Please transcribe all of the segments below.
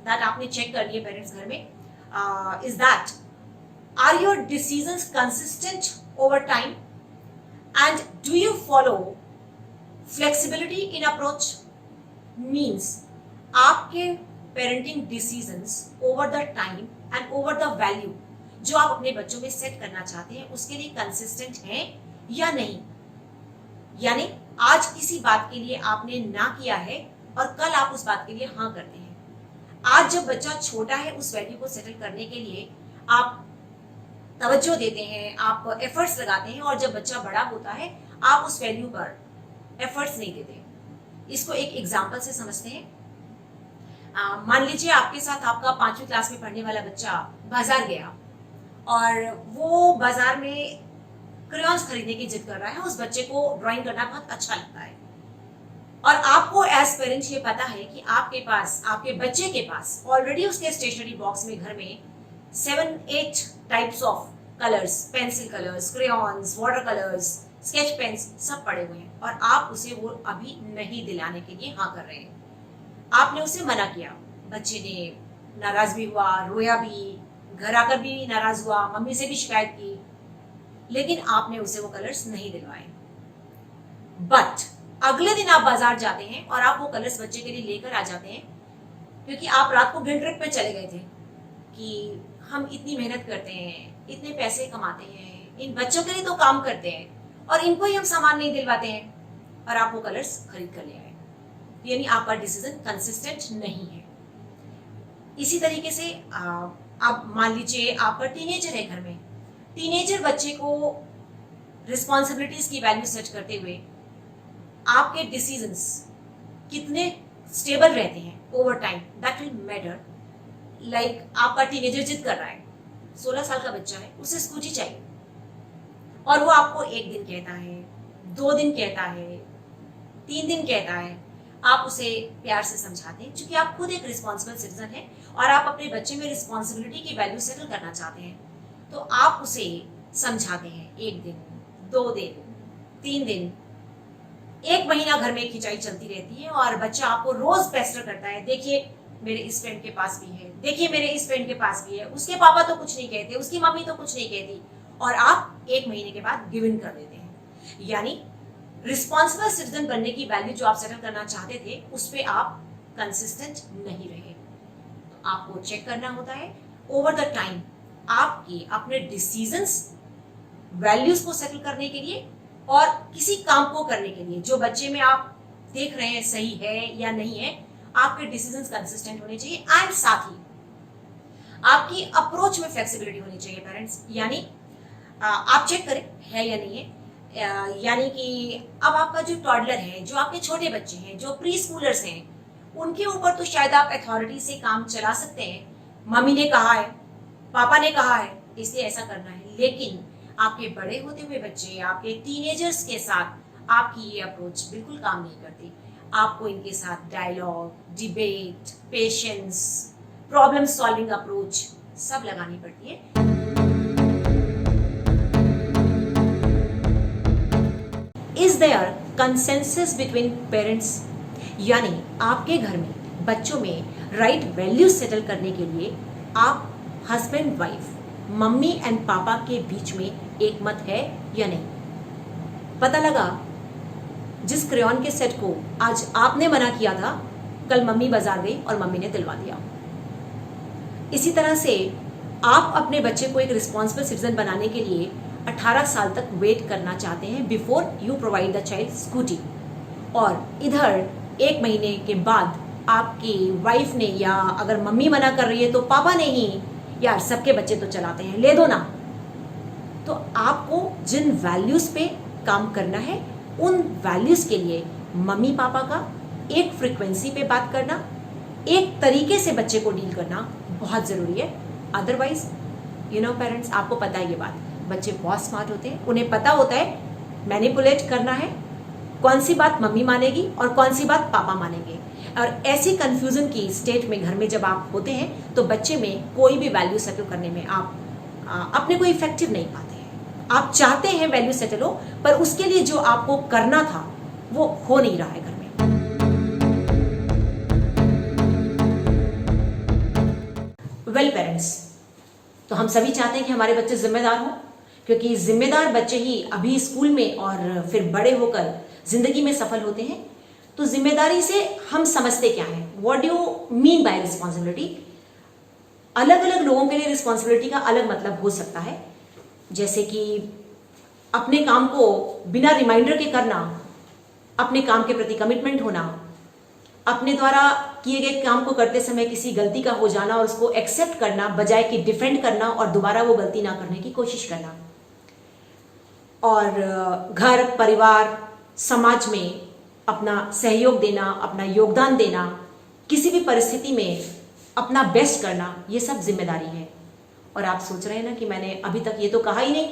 That आपने check कर लिए पेरेंट्स घर में is that are your decisions consistent over time and do you follow flexibility in approach. Means आपके parenting decisions over the time and over the value जो आप अपने बच्चों में सेट करना चाहते हैं उसके लिए कंसिस्टेंट हैं या नहीं। यानी आज किसी बात के लिए आपने ना किया है और कल आप उस बात के लिए हाँ करते हैं। आज जब बच्चा छोटा है उस वैल्यू को सेटल करने के लिए आप तवज्जो देते हैं, आप एफर्ट्स लगाते हैं, और जब बच्चा बड़ा होता है आप उस वैल्यू पर एफर्ट्स नहीं देते। इसको एक एग्जाम्पल से समझते हैं। मान लीजिए आपके साथ आपका 5वीं क्लास में पढ़ने वाला बच्चा बाजार गया और वो बाजार में क्रेयॉन्स खरीदने की जिद कर रहा है। उस बच्चे को ड्राइंग करना बहुत अच्छा लगता है और आपको एज पेरेंट्स ये पता है कि आपके पास, आपके बच्चे के पास ऑलरेडी उसके स्टेशनरी बॉक्स में घर में 7-8 types of colours, pencil colours, crayons, water colours, sketch pens सब पड़े हुए हैं और आप उसे वो अभी नहीं दिलाने के लिए हाँ कर रहे हैं। आपने उसे मना किया, बच्चे ने नाराज भी हुआ, रोया भी, घर आकर भी नाराज हुआ, मम्मी से भी शिकायत की, लेकिन आपने उसे वो कलर्स नहीं दिलवाए। बट अगले दिन आप बाजार जाते हैं और आप वो कलर्स बच्चे के लिए लेकर आ जाते हैं, क्योंकि आप रात को गिल्ट ट्रिप पे चले गए थे कि हम इतनी मेहनत करते हैं, इतने पैसे कमाते हैं, इन बच्चों के लिए तो काम करते हैं और इनको ही हम सामान नहीं दिलवाते हैं, और आप वो कलर्स खरीद कर ले आए। यानी आपका डिसीजन कंसिस्टेंट नहीं है। इसी तरीके से आप मान लीजिए आपका टीनेजर है घर में। टीनेजर बच्चे को रिस्पॉन्सिबिलिटीज की वैल्यू सेट करते हुए आपके डिसीजंस कितने स्टेबल रहते हैं over time, that will matter. Like आपका टीनेजर जिद कर रहा है, 16 साल का बच्चा है, उसे स्कूटी चाहिए और वो आपको 1 दिन कहता है, 2 दिन कहता है, 3 दिन कहता है। आप उसे प्यार से समझाते हैं, क्योंकि आप खुद एक रिस्पॉन्सिबल सिटीजन हैं और आप अपने बच्चे में रिस्पॉन्सिबिलिटी की वैल्यू सेटल करना चाहते हैं। तो आप उसे समझाते हैं 1 दिन, 2 दिन, 3 दिन, 1 महीना घर में खिंचाई चलती रहती है और बच्चा आपको रोज पेस्टर करता है, देखिए मेरे इस फ्रेंड के पास भी है, देखिए मेरे इस फ्रेंड के पास भी है, उसके पापा तो कुछ नहीं कहते, उसकी मम्मी तो कुछ नहीं कहती, और आप 1 महीने के बाद गिव इन कर देते हैं। यानी रिस्पॉन्सिबल सिटीजन बनने की वैल्यू जो आप सेटल करना चाहते थे उस पर आप कंसिस्टेंट नहीं रहे। तो आपको चेक करना होता है ओवर द टाइम आपके अपने डिसीजंस, वैल्यूज को सेटल करने के लिए और किसी काम को करने के लिए जो बच्चे में आप देख रहे हैं सही है या नहीं है, आपके डिसीजंस कंसिस्टेंट होने चाहिए। एंड साथ ही आपकी अप्रोच में फ्लेक्सिबिलिटी होनी चाहिए पेरेंट्स। यानी आप चेक करें है या नहीं है। यानी कि अब आपका जो टॉडलर है, जो आपके छोटे बच्चे हैं, जो प्री स्कूलर्स हैं, उनके ऊपर तो शायद आप अथॉरिटी से काम चला सकते हैं, मम्मी ने कहा है, पापा ने कहा है, इसलिए ऐसा करना है। लेकिन आपके बड़े होते हुए बच्चे, आपके टीनेजर्स के साथ आपकी ये अप्रोच बिल्कुल काम नहीं करती। आपको इनके साथ dialogue, debate, patience, problem solving approach सब लगानी पड़ती है। Is there consensus between parents? यानी आपके घर में बच्चों में राइट वैल्यूज सेटल करने के लिए आप हस्बैंड वाइफ, मम्मी एंड पापा के बीच में एक मत है या नहीं। पता लगा जिस क्रेयॉन के सेट को आज आपने मना किया था, कल मम्मी बाजार गई और मम्मी ने दिलवा दिया। इसी तरह से आप अपने बच्चे को एक रिस्पॉन्सिबल सिटीजन बनाने के लिए 18 साल तक वेट करना चाहते हैं before you provide the child scooty, और इधर 1 महीने के बाद आपकी वाइफ ने, या अगर मम्मी मना कर रही है तो पापा ने ही, यार सबके बच्चे तो चलाते हैं, ले दो ना। तो आपको जिन वैल्यूज पे काम करना है उन वैल्यूज के लिए मम्मी पापा का एक फ्रीक्वेंसी पे बात करना, एक तरीके से बच्चे को डील करना बहुत ज़रूरी है। अदरवाइज पेरेंट्स, आपको पता है ये बात, बच्चे बहुत स्मार्ट होते हैं, उन्हें पता होता है मैनिपुलेट करना है, कौन सी बात मम्मी मानेगी और कौन सी बात पापा मानेंगे। और ऐसी कंफ्यूजन की स्टेट में घर में जब आप होते हैं तो बच्चे में कोई भी वैल्यू सेटल करने में आप अपने को इफेक्टिव नहीं पाते हैं। आप चाहते हैं वैल्यू सेटल हो, पर उसके लिए जो आपको करना था वो हो नहीं रहा है घर में। वेल पेरेंट्स, तो हम सभी चाहते हैं कि हमारे बच्चे जिम्मेदार हों, क्योंकि जिम्मेदार बच्चे ही अभी स्कूल में और फिर बड़े होकर जिंदगी में सफल होते हैं। तो जिम्मेदारी से हम समझते क्या है, what do you mean by responsibility. अलग अलग लोगों के लिए रिस्पॉन्सिबिलिटी का अलग मतलब हो सकता है, जैसे कि अपने काम को बिना रिमाइंडर के करना, अपने काम के प्रति कमिटमेंट होना, अपने द्वारा किए गए काम को करते समय किसी गलती का हो जाना और उसको एक्सेप्ट करना बजाय कि डिफेंड करना और दोबारा वो गलती ना करने की कोशिश करना, और घर परिवार समाज में अपना सहयोग देना, अपना योगदान देना, किसी भी परिस्थिति में अपना बेस्ट करना, ये सब जिम्मेदारी है। और आप सोच रहे हैं ना कि मैंने अभी तक ये तो कहा ही नहीं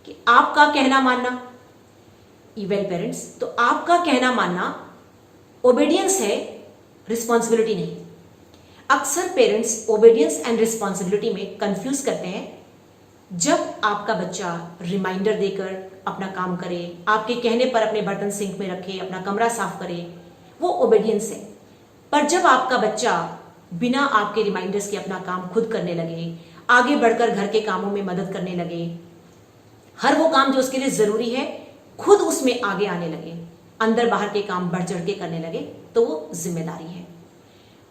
कि आपका कहना मानना। वेल पेरेंट्स, तो आपका कहना मानना ओबीडियंस है, रिस्पॉन्सिबिलिटी नहीं। अक्सर पेरेंट्स ओबीडियंस एंड रिस्पॉन्सिबिलिटी में कंफ्यूज करते हैं। जब आपका बच्चा रिमाइंडर देकर अपना काम करे, आपके कहने पर अपने बर्तन सिंक में रखे, अपना कमरा साफ करे, वो ओबीडियंस है। पर जब आपका बच्चा बिना आपके रिमाइंडर्स के अपना काम खुद करने लगे, आगे बढ़कर घर के कामों में मदद करने लगे, हर वो काम जो उसके लिए जरूरी है खुद उसमें आगे आने लगे, अंदर बाहर के काम बढ़ चढ़ के करने लगे, तो वो जिम्मेदारी है।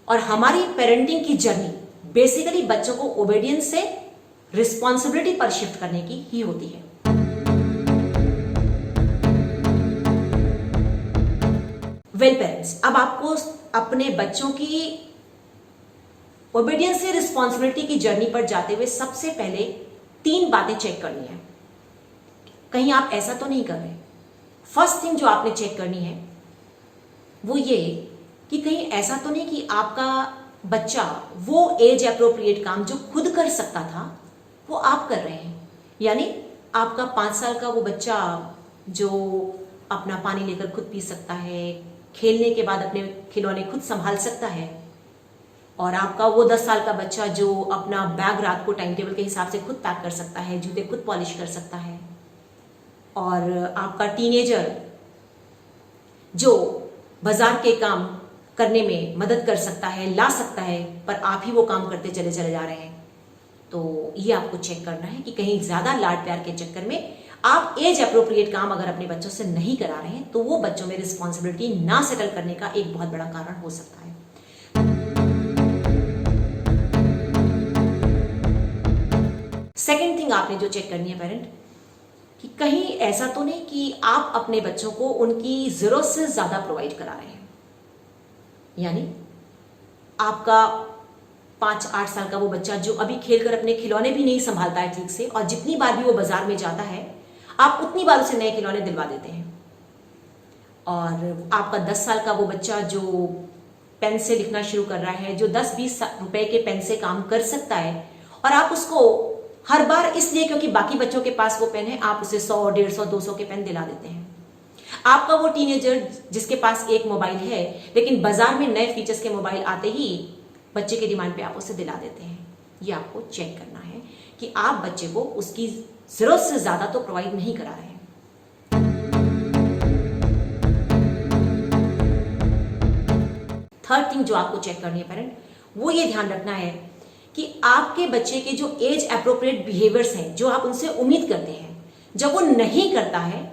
और हमारी पेरेंटिंग की जर्नी बेसिकली बच्चों को ओबीडियंस से रिस्पॉन्सिबिलिटी पर शिफ्ट करने की ही होती है। वेल पेरेंट्स, अब आपको अपने बच्चों की ओबीडियंस से रिस्पॉन्सिबिलिटी की जर्नी पर जाते हुए सबसे पहले 3 बातें चेक करनी है। कहीं आप ऐसा तो नहीं कर रहे। फर्स्ट थिंग जो आपने चेक करनी है वो ये कि कहीं ऐसा तो नहीं कि आपका बच्चा वो एज अप्रोप्रिएट काम जो खुद कर सकता था वो आप कर रहे हैं। यानी आपका 5 साल का वो बच्चा जो अपना पानी लेकर खुद पी सकता है, खेलने के बाद अपने खिलौने खुद संभाल सकता है, और आपका वो 10 साल का बच्चा जो अपना बैग रात को टाइम टेबल के हिसाब से खुद पैक कर सकता है, जूते खुद पॉलिश कर सकता है, और आपका टीनेजर जो बाजार के काम करने में मदद कर सकता है, ला सकता है, पर आप ही वो काम करते चले जा रहे हैं। तो ये आपको चेक करना है कि कहीं ज्यादा लाड प्यार के चक्कर में आप एज अप्रोप्रिएट काम अगर अपने बच्चों से नहीं करा रहे हैं तो वो बच्चों में रिस्पॉन्सिबिलिटी ना सेटल करने का एक बहुत बड़ा कारण हो सकता है। सेकेंड थिंग आपने जो चेक करनी है पेरेंट, कि कहीं ऐसा तो नहीं कि आप अपने बच्चों को उनकी जरूरत से ज्यादा प्रोवाइड करा रहे हैं। यानी आपका 5-8 साल का वो बच्चा जो अभी खेलकर अपने खिलौने भी नहीं संभालता है ठीक से, और जितनी बार भी वो बाजार में जाता है आप उतनी बार उसे नए खिलौने दिलवा देते हैं। और आपका 10 साल का वो बच्चा जो पेन से लिखना शुरू कर रहा है, जो 10-20 रुपए के पेन से काम कर सकता है, और आप उसको हर बार इसलिए क्योंकि बाकी बच्चों के पास वो पेन है आप उसे 100, 150, 200 के पेन दिला देते हैं। आपका वो टीनेजर जिसके पास एक मोबाइल है लेकिन बाजार में नए फीचर्स के मोबाइल आते ही बच्चे के डिमांड पे आप उसे दिला देते हैं। ये आपको चेक करना है कि आप बच्चे को उसकी जरूरत से ज्यादा तो प्रोवाइड नहीं करा रहे हैं। थर्ड थिंग जो आपको चेक करनी है पेरेंट, वो ये ध्यान रखना है कि आपके बच्चे के जो एज अप्रोप्रिएट बिहेवियर्स हैं, जो आप उनसे उम्मीद करते हैं, जब वो नहीं करता है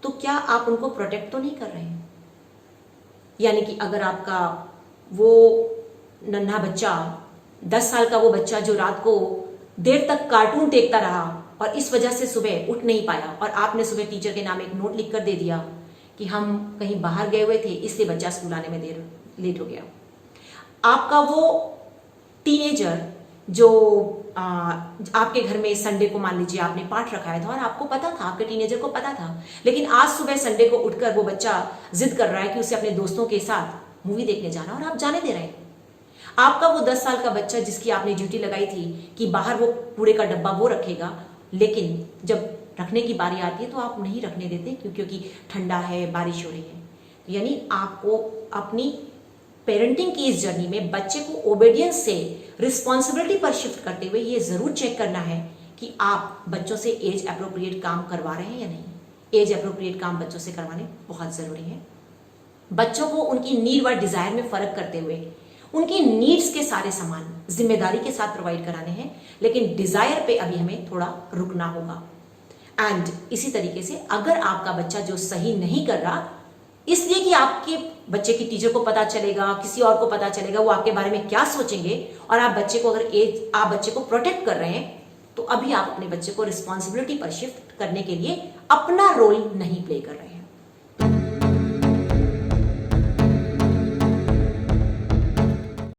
तो क्या आप उनको प्रोटेक्ट तो नहीं कर रहे हैं। यानी कि अगर आपका वो नन्हा बच्चा 10 साल का वो बच्चा जो रात को देर तक कार्टून देखता रहा और इस वजह से सुबह उठ नहीं पाया, और आपने सुबह टीचर के नाम एक नोट लिख कर दे दिया कि हम कहीं बाहर गए हुए थे इसलिए बच्चा स्कूल आने में लेट हो गया। आपका वो टीनेजर जो आपके घर में संडे को मान लीजिए आपने पाठ रखाया था और आपको पता था, आपके टीनेजर को पता था, लेकिन आज सुबह संडे को उठकर वो बच्चा जिद कर रहा है कि उसे अपने दोस्तों के साथ मूवी देखने जाना, और आप जाने दे रहे हैं। आपका वो 10 साल का बच्चा जिसकी आपने ड्यूटी लगाई थी कि बाहर वो कूड़े का डब्बा वो रखेगा, लेकिन जब रखने की बारी आती है तो आप नहीं रखने देते क्योंकि ठंडा है, बारिश हो रही है। यानी आपको अपनी पेरेंटिंग की इस जर्नी में बच्चे को ओबीडियंस से रिस्पॉन्सिबिलिटी पर शिफ्ट करते हुए ये जरूर चेक करना है कि आप बच्चों से एज अप्रोप्रिएट काम करवा रहे हैं या नहीं। एज अप्रोप्रिएट काम बच्चों से करवाने बहुत जरूरी है। बच्चों को उनकी नीड व डिजायर में फर्क करते हुए उनकी नीड्स के सारे सामान जिम्मेदारी के साथ प्रोवाइड कराने हैं, लेकिन डिजायर पे अभी हमें थोड़ा रुकना होगा। एंड इसी तरीके से अगर आपका बच्चा जो सही नहीं कर रहा, इसलिए कि आपके बच्चे की टीचर को पता चलेगा, किसी और को पता चलेगा, वो आपके बारे में क्या सोचेंगे, और आप बच्चे को आप बच्चे को प्रोटेक्ट कर रहे हैं, तो अभी आप अपने बच्चे को रिस्पॉन्सिबिलिटी पर शिफ्ट करने के लिए अपना रोल नहीं प्ले कर रहे हैं।